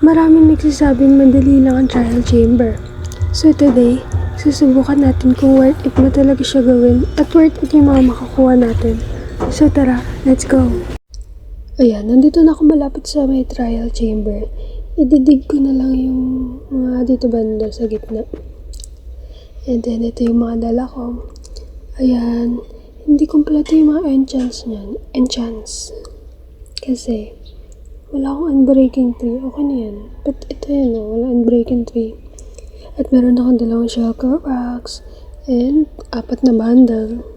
Maraming nagsasabing madali lang ang trial chamber. So today, susubukan natin kung worth it mo talaga siya gawin at worth it yung mga makakuha natin. So tara, let's go! Ayan, nandito na ako malapit sa may trial chamber. Ididig ko na lang yung mga dito banda sa gitna. And then ito yung mga dala ko. Ayan, hindi kompleto yung mga enchants niyan. Enchants. Kasi wala akong unbreaking 3. Okay na yan. But ito yun, wala unbreaking 3. At meron akong dalawang shulker rocks and 4 na bundle.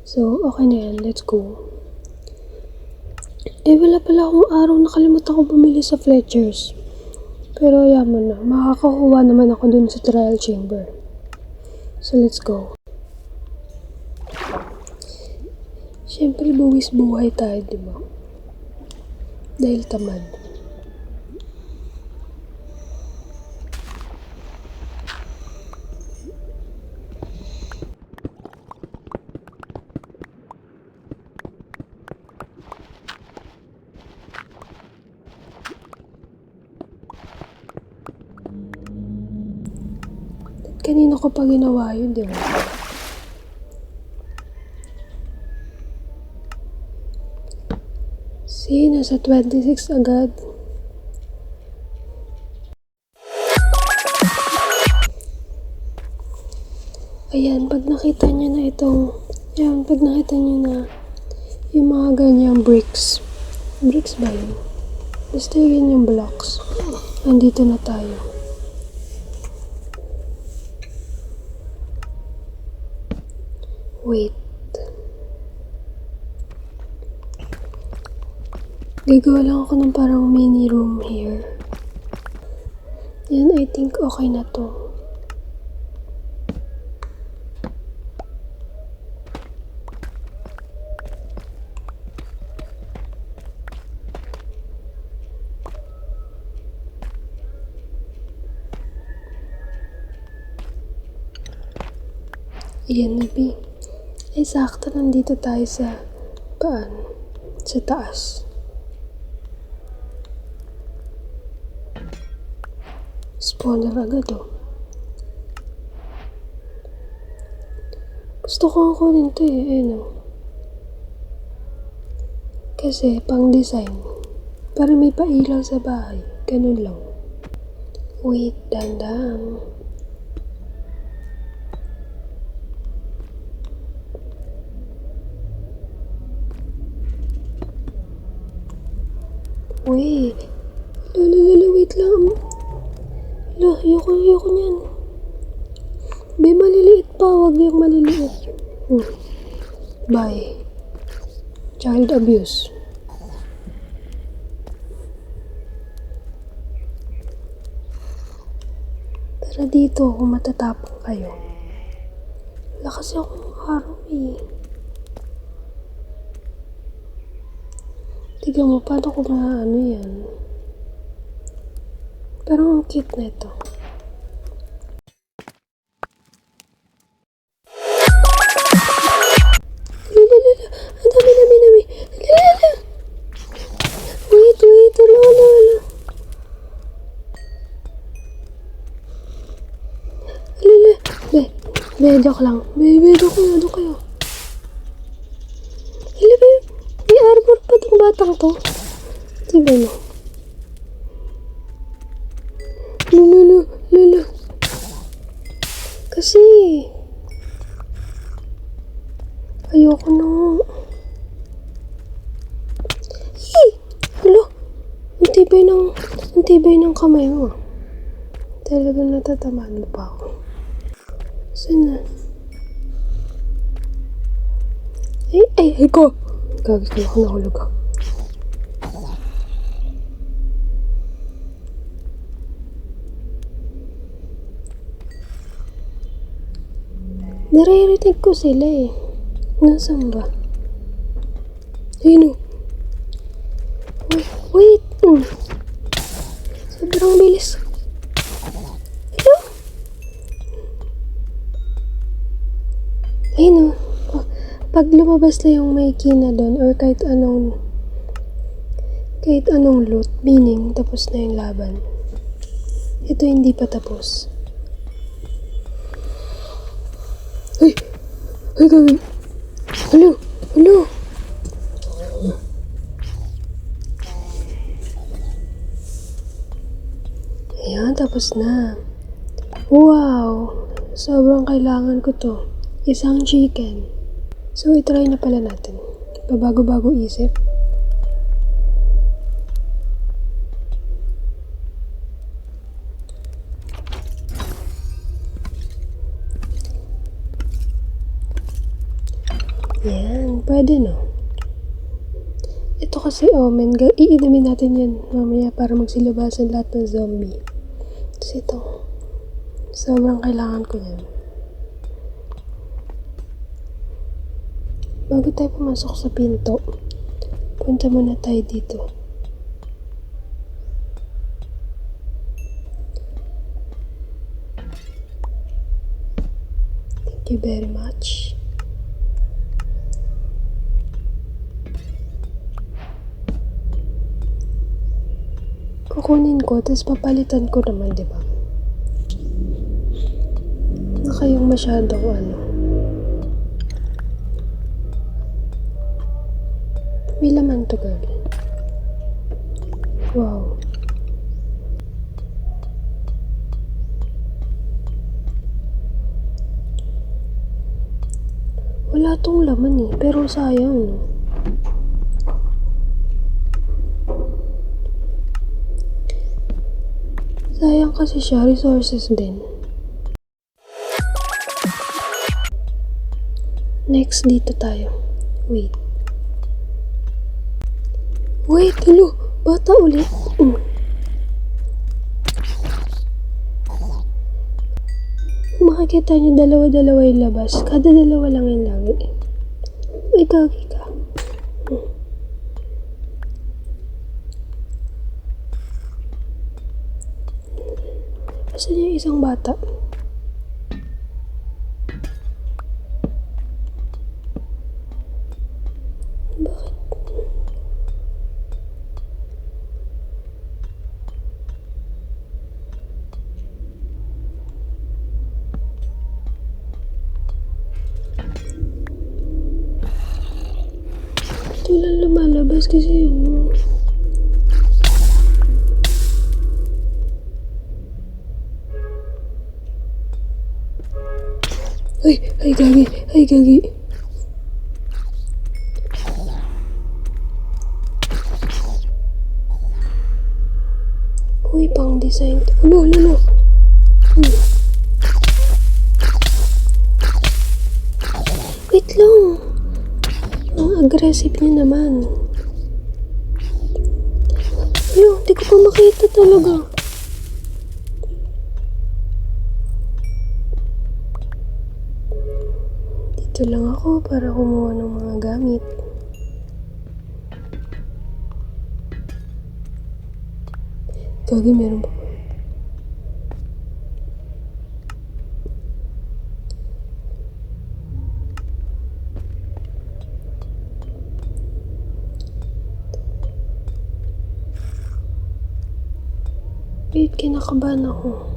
So, okay na yan. Let's go. Wala pala akong araw, nakalimutan ko bumili sa Fletcher's. Pero yaman na, makakakuha naman ako dun sa trial chamber. So let's go. Siyempre buwis buhay tayo, diba? Dahil tamad. Kanina ko pa ginawa yun, di ba? See, nasa 26 agad. Ayan, pag nakita nyo na itong, ayan, pag nakita nyo na yung mga ganyang bricks. Bricks ba yun? Basta yun yung blocks. Nandito na tayo. Wait. Gagawa lang ako ng parang mini room here. Yan, I think okay na to. Ayan na, B. Ay, sakto, nandito tayo sa sa taas. Spawner agad, oh. Gusto ko ang kunin to, ayun, oh. Kasi, pang design. Para may pailaw sa bahay. Ganun lang. Wait, dandang. Wait. Wait lang. Ayoko niyan. May maliliit pa, wag yung maliliit. Bye. Child abuse. Pero dito, kung matatapang kayo. Wala kasi akong araw, eh. Tignan mo, paano ko ano yan? Pero ang cute na ito. Ang dami. Wait, ala. Joke lang. Doon kayo. May arbor pa tong batang to. Diba no? Lala. Kasi ayoko na. Hala. Ang tibay ng kamay mo. Talagang natatamaan mo pa ako. Saan na? Ay ko! Gagis na ako nahulog ako. Naririnig ko sila eh. Nasaan ba? Ayun o. Wait. Sobrang bilis. Hello? Ayun o. Pag lumabas na yung may key na doon or kahit anong Kahit anong loot, meaning tapos na yung laban. Ito hindi pa tapos. Ay! Ay, gawin! Hello! Hello! Ayan, tapos na. Wow! Sobrang kailangan ko to. Isang chicken. So, itry na pala natin. Pabago-bago isip. Yan, pwede no. Ito kasi omen, iinumin natin yan mamaya para magsilabasan lahat ng zombie. Kasi ito, sobrang kailangan ko yan. Bago tayo pumasok sa pinto, punta muna tayo dito. Thank you very much. Kukunin ko, tapos papalitan ko naman, di ba? Na kayong masyadong may laman to, girl. Wow. Wala tong laman eh, pero sayang, no? Sayang kasi siya, resources din. Next, dito tayo. Wait, hello! Bata ulit. Makikita niyo dalawa-dalawa yung labas. Kada dalawa lang yung lagi. Ay, gagi ka. Asan yung isang bata? Bakit? Ito lang lumalabas kasi yun. Ay, gagi. Ay, gagi. Uy, pang design. Ulo. Wait lang. Ang aggressive niya naman. Di ko pa makita talaga. Dito lang ako para kumuha ng mga gamit. Gagi, meron pa. Wait, kinakabahan ako.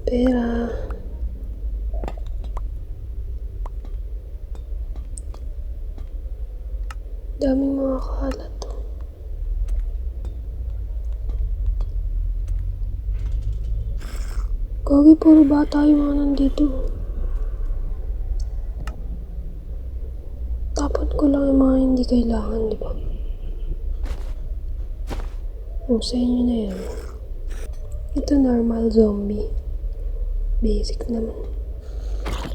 Pera. Daming mga kalat. Gagi, puro bata yung mga nandito. Tapon ko lang yung mga hindi kailangan, di ba? Sa inyo na yan. Ito normal zombie. Basic naman.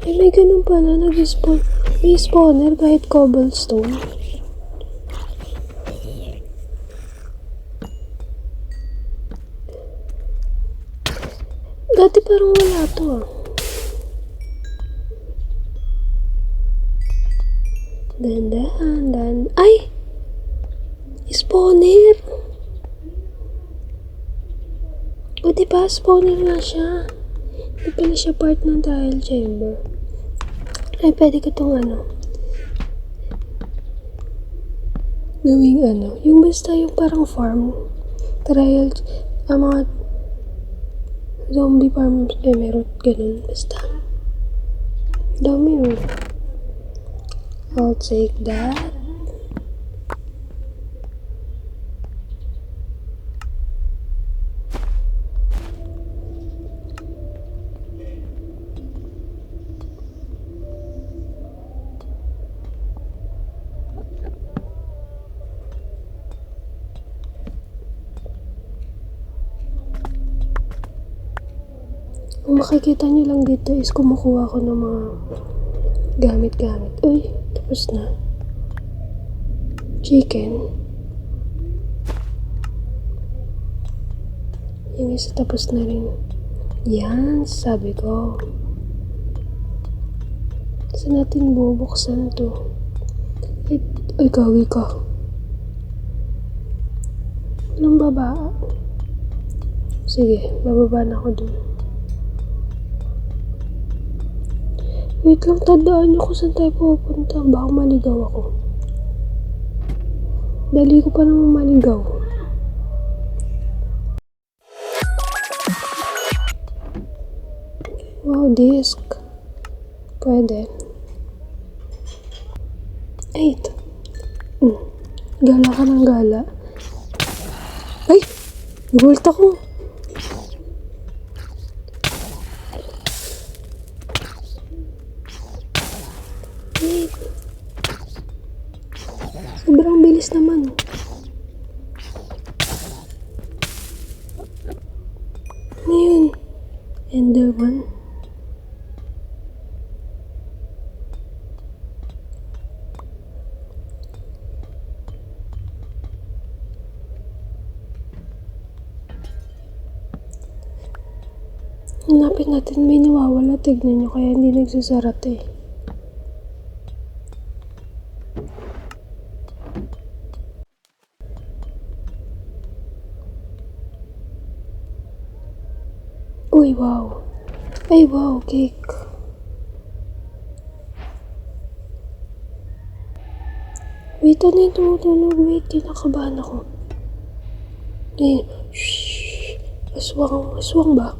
Eh, may ganun pala. Nag-spawn. May spawner kahit cobblestone. Dati parang wala to ah. Dahan-dahan. Ay! Spawner! O diba, spawner nga siya. Di pala siya part ng trial chamber. Ay, pwede ko itong gawing yung basta yung parang farm. Trial, mga zombie farm, meron ganun, basta. Dami yun. I'll take that. Kung makikita nyo lang dito is kumukuha ko ng mga gamit-gamit. Uy, tapos na. Chicken. Yung isa tapos na rin. Yan, sabi ko. Saan natin bubuksan to? Ay, gawin ka. Walang baba. Sige, bababa na ako dun. Wait lang, tandaan nyo kung saan tayo pupunta. Baka maligaw ako. Dali ko pa naman maligaw. Wow, disc. Pwede. Ay, ito. Gala ka ng gala. Ay! Gulat ako. Wait. Sobrang bilis naman. Ano yun? Enderman. Hanapin natin, may nawawala. Tignan nyo, kaya hindi nagsasarat eh. Uy, wow. Ay, wow, cake. Wait, ano yung tumutunog? Wait, kinakabahan ako. Shhh. Aswang, aswang ba?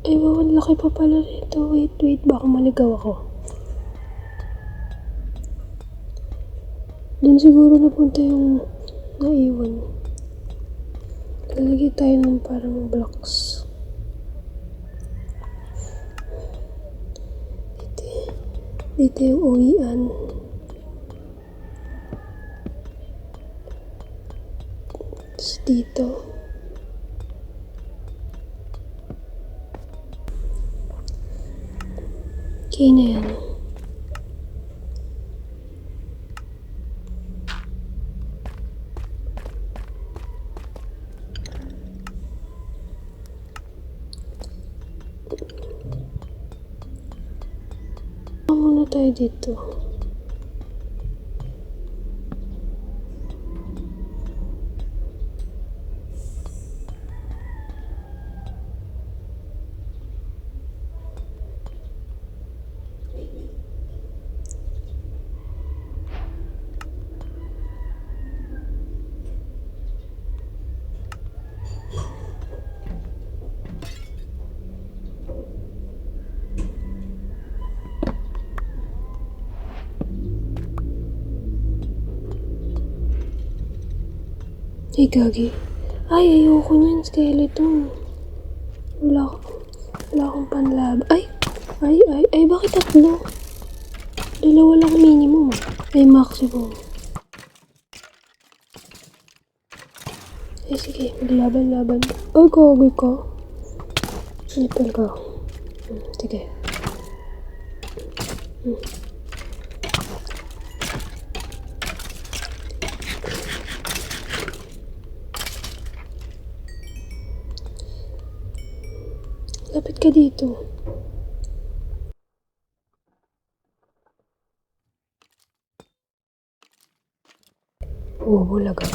Ay, wow, ang laki pa pala nito. Wait, baka maligaw ako. Doon siguro napunta yung naiwan. Lalagay tayo ng parang blocks. Dito yung uwian. Tapos dito. Okay na yan. Muna tayo dito. Ay, gagi. Ay, ayoko niyan, skeleton. Wala akong panlab. Ay, bakit tatlo? Dalawa lang minimum. Ay, maximum. Ay, sige, maglaban-laban. Ay, gagi ka. Nipple ka. Sige. Lapit ka dito. Oh, bulaga.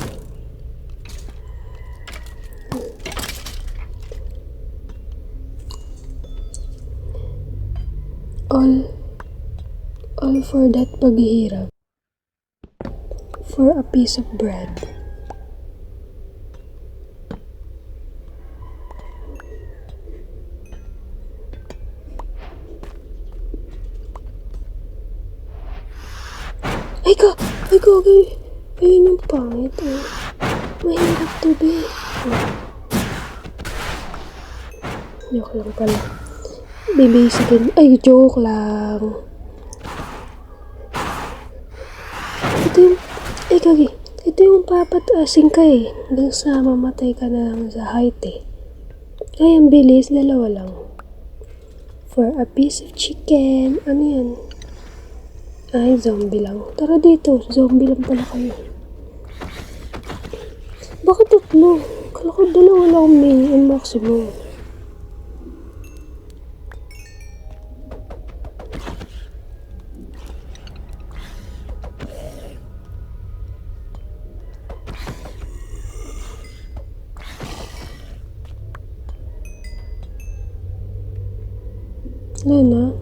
All for that paghihirap. For a piece of bread. Ay ka! Ay ka! Ayun yung pangit eh. Mahirap to be. Joke lang pala. Bibisikin. Ay, joke lang. Ito yung... Ay, kagi. Ito yung papatasin ka eh. Hanggang sa mamatay ka na lang sa height eh. Ay, ang bilis. Dalawa lang. For a piece of chicken. Ano yan? Ay, zombie lang. Tara dito. Zombie lang pala kayo. Bakit tatlo? Kala ko dalawa lang may maximum. Lena?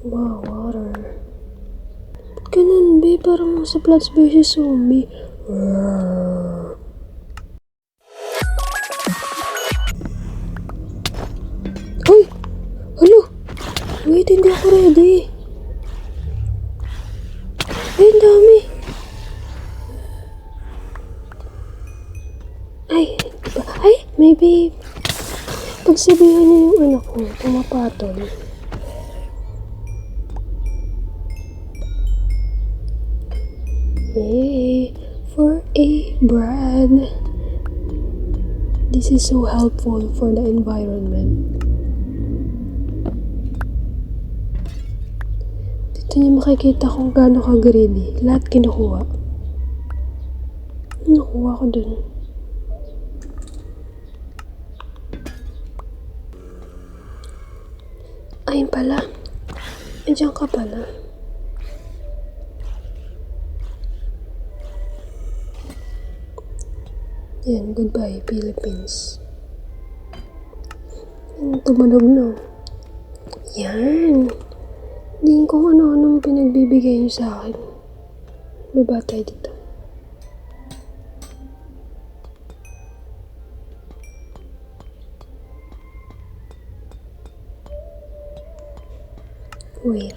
Wow, water. Ba't ganun, be? Parang sa Plants vs. Zombie. Uy! Halo! Wait, hindi ako ready. Ay, ang dami. Ay, maybe pagsabihan niyo yung anak ko, pumapatol. Yay! For a brand. This is so helpful for the environment. Dito niyo makikita kung gaano ka-greedy. Lahat kinukuha. Nakuha ko dun. Ayun pala. Andiyan ka pala. Yan, goodbye Philippines. Tumunog na. Yan. Hindi ko ano-anong pinagbibigay niyo sa akin. Baba tayo dito. Wait.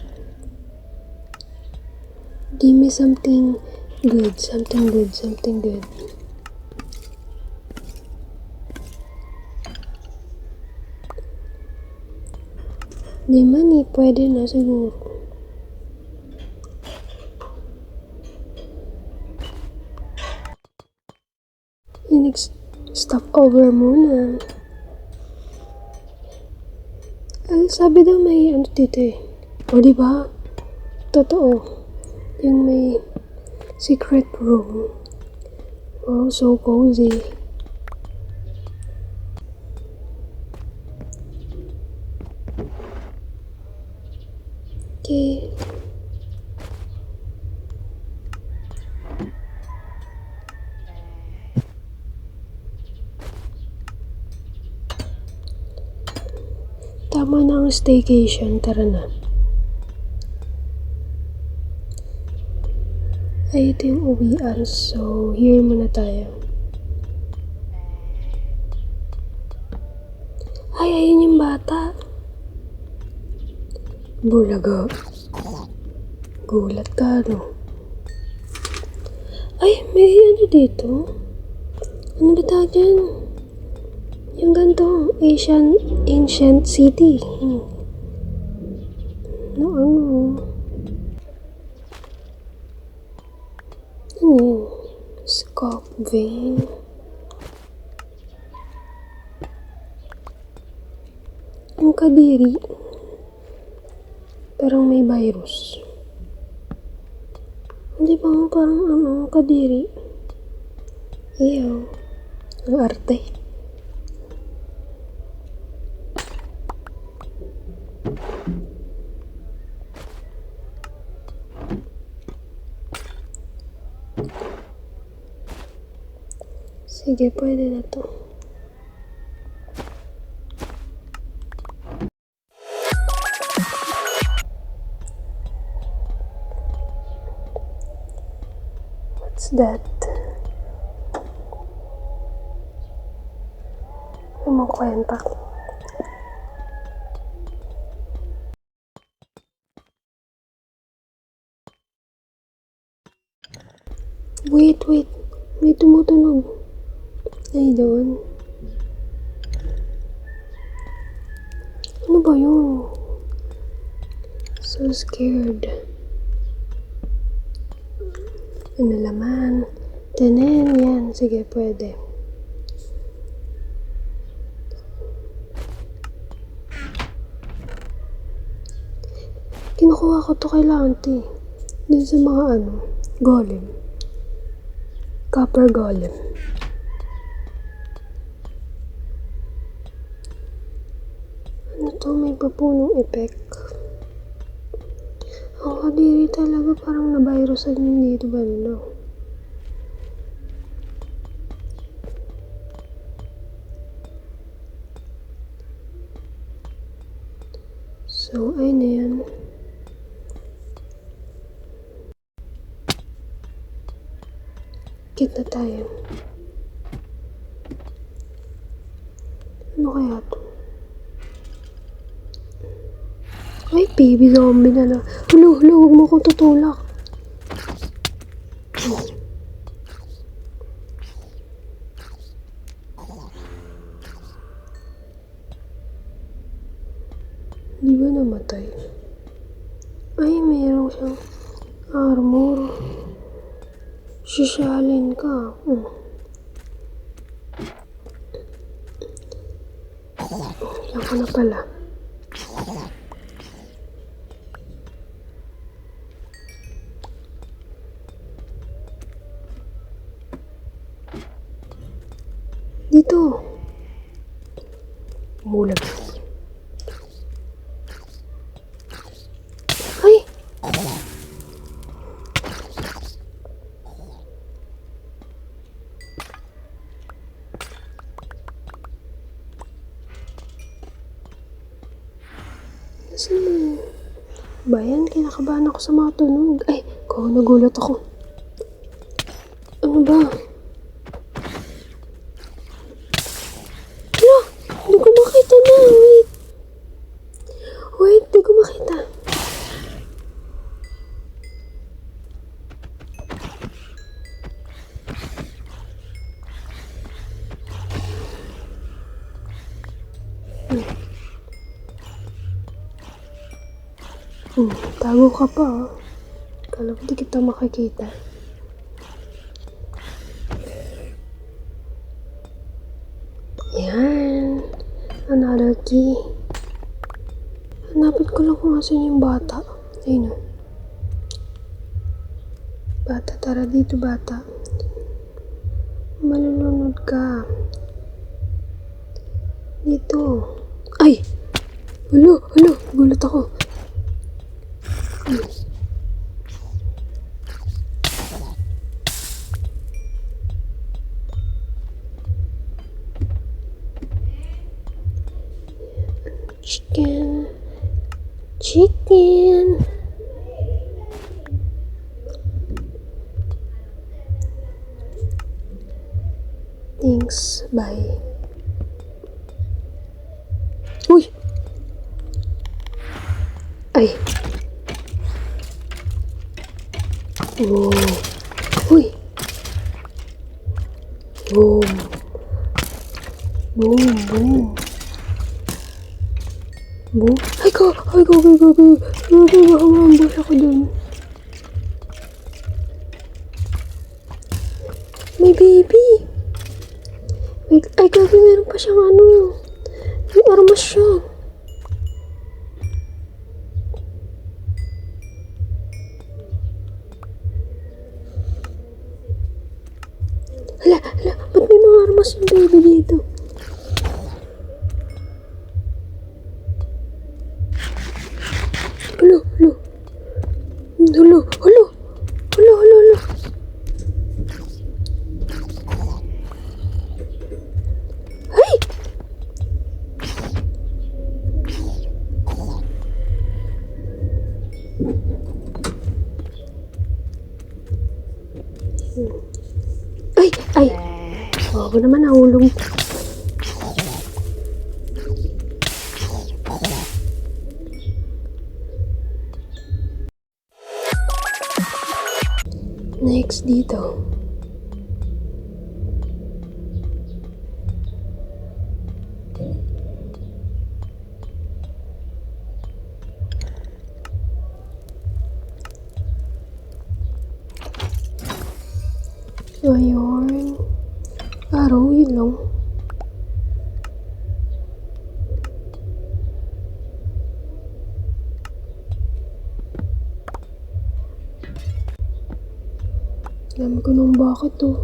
Give me something good, something good, something good. Di man eh, pwede na siguro. Stop over muna. Ay, sabi daw may ano dito eh. O diba? Totoo. Yung may secret room. Oh, so cozy. Okay. Tama na ang staycation. Tara na. Ay, ito yung uwian. So, here muna tayo. Ay, ayun yung bata. Bulaga. Gulat ka, no? Ay, may ano dito? Ano ba tawag yan? Yung ganito, ancient city. No, ano? Ano yun? Scop vein. kadiri. Parang may virus. Hindi ba parang kadiri? Ew. Ang arte. Sige, pwede na to. What's that? Ano mo kwenta? Wait. May tumutunog. Ay, doon. Ano ba yun? So scared. Ano laman? Tanan, yan. Sige, pwede. Kinukuha ko to kay Lanti. Dito sa mga golem. Copper golem. Ano to? May papunong effect. Ang kadiri talaga, parang na-virusan yun dito banda. So, ay na yan. Kit na tayo. Ano kaya to? Ay, baby zombie na na. Hulo, huwag mo akong tutulak. Di ba namatay? Ay, mayroong siyang armor. Sisyalin ka. Yan ka na pala. Dito. Mulag. Ay! Nasaan mo? Bayan, kinakabahan ako sa mga tunog. Ay, nagulat ako. Ano ba? Hala! Hindi ko makita na. Wait, hindi ko makita. Tago ka pa, oh. Kala ko di kita makikita. Yan. Another key. Hanapin ko lang kung asan yung bata. Ayun, oh. Bata, tara dito, bata. Malulunod ka. Dito. Ay! Hulo, gulat ako. Chicken. Thanks, bye. Uy! Ay! Oh! Uy! Boom! Boom! Ay, go! Mamambush ako dun. May baby! Wait, ay, gabi, meron pa siyang may armas siya. Hala, hala, ba't may mga armas yung baby dito? Hala, hala. Hala, hala. Hala, hala, hala. Ay! Ay! Ay! Ako naman nahulog. Next dito. So, ayun. Araw, yun lang. Alam ko nung bakit to.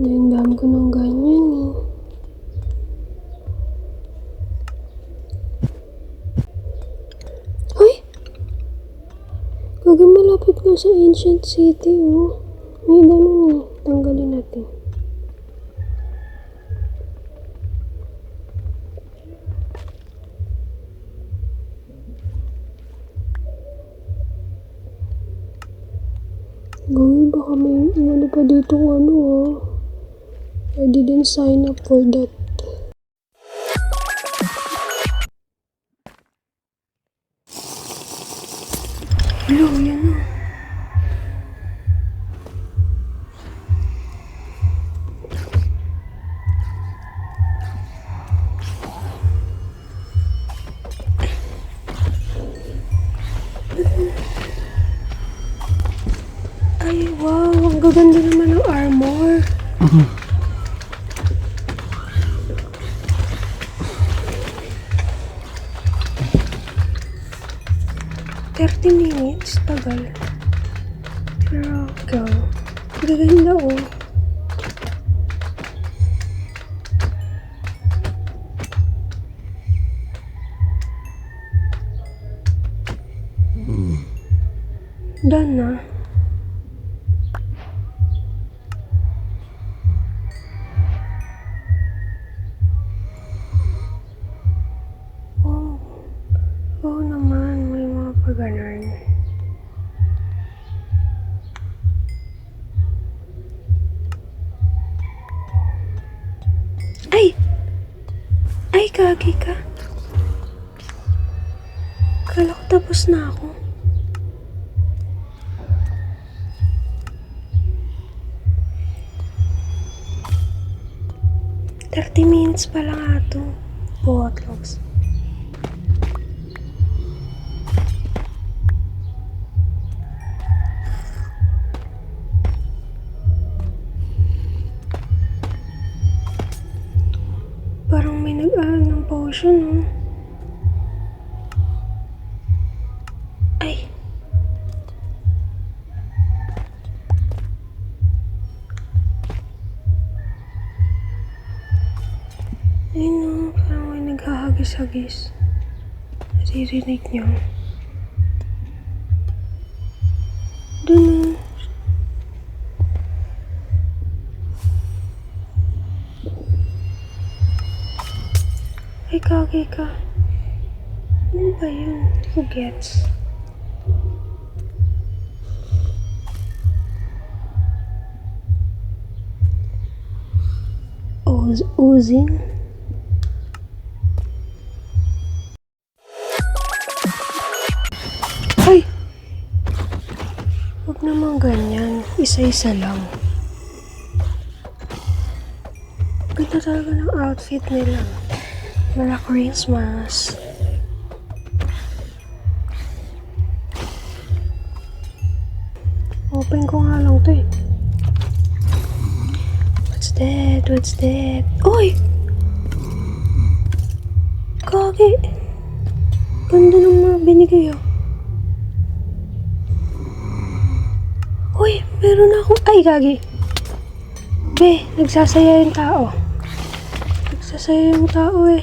Naindam ko ng ganyan eh. Ay! Gagawin malapit nga sa ancient city oh. May ganun eh. Tanggalin natin. Gawin baka may ano pa dito ano ah. I didn't sign up for that. Hello, yan na. Ay, wow. Ang gaganda naman ng armor. 30 minutes, tagal. Pero, go. Gaganda oh. Done na. Oo naman, may mga pag-ganon. Ay! Ay, kagi ka. Kala ko tapos na ako. "30 minutes pa lang ato." Buhat logs. Parang may nag-aaral ng potion, no? Ay! Ayun, no? Parang may naghahagis-hagis. Naririnig niyo. Doon, no? Ay, kagi ka. Ano ba yun? Hindi ko gets. Oozing? Ay! Huwag naman ganyan. Isa-isa lang. Ganda talaga ng outfit nila. Wala Christmas. Open ko nga lang to eh. that? What's that? Uy! Kagi! Ganda ng mga binigay oh. Uy! Meron akong... Ay, gagi! Be, nagsasaya yung tao. Nagsasaya yung tao eh.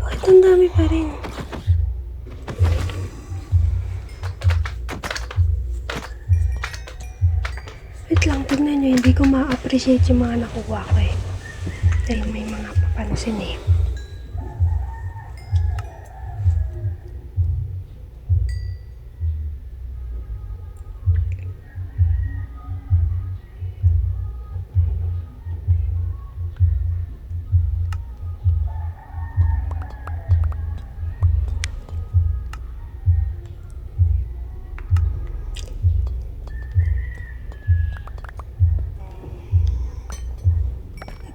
Bakit ang dami pa rin? Wait lang, tignan nyo, hindi ko ma-appreciate yung mga nakuha ko eh. Dahil may mga papansin eh.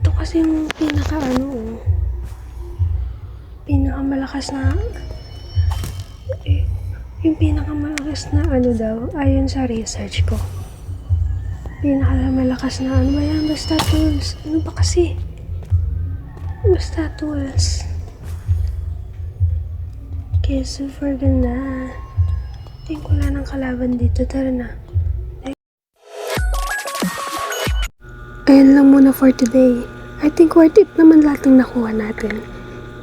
Ito kasi yung pinakamalakas na yung pinakamalakas na daw ayon sa research ko. Pinakamalakas na ba yan? Basta tools. Ano ba kasi? Basta tools. Okay, super ganda. Tingin ko lang ng kalaban dito. Tara na. Ayan lang muna for today. I think worth it naman lahat ng nakuha natin.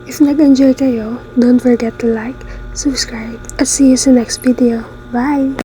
If nag-enjoy kayo, don't forget to like, subscribe, at see you sa next video. Bye!